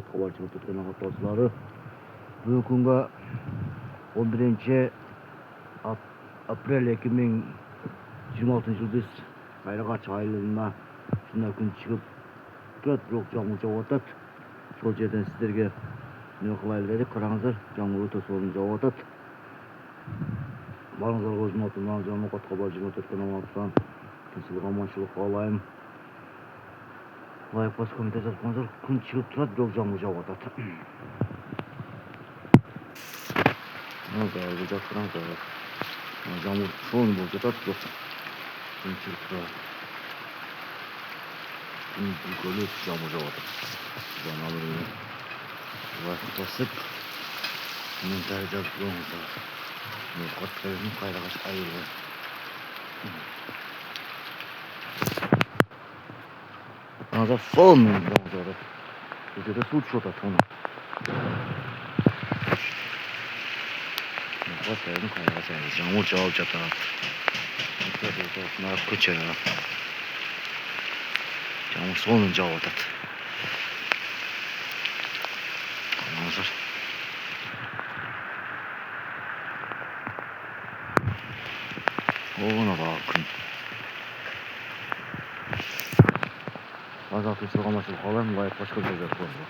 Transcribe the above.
Хаваарч өтгөн хатууллаа. Бүгүнга 11 апрель 2026 жылдыс байрагач айларына шинэ күн чыгып көт рок жамуу жаатат. Сол жерден сіздерге нөхлайлар беріп қараңыздар. Жаңа өте солын жауатат. Барыңыздар өзім атымнан жаңа қатқа бар 24 каналдан тыншылық аманшылық қалайым. Лайк бас комментарий жазыңыздар. Күн шығып тұрады, рок жамуу жауатат. Мынау бұл жақтыраңыздар. Жамуу солын болып жатады, жоқ. Күн шығып тұрады. Күн бүкілі жамуу жауатат. Жаңа біріне лайк басып комментарий жазып қойыңыздар. Мен қатқайым қайраға шайылы. Надо сон жауатат. Это суд что-то тону. Қатқайым қайраға шайылы. Жамуу жауап жатат. Нарып көче. Жамуу солын жауатат. Қараңыздар. Оғына бағы күн. Азат ұсылға машыл қалайым, лайық башқа жазар қойды.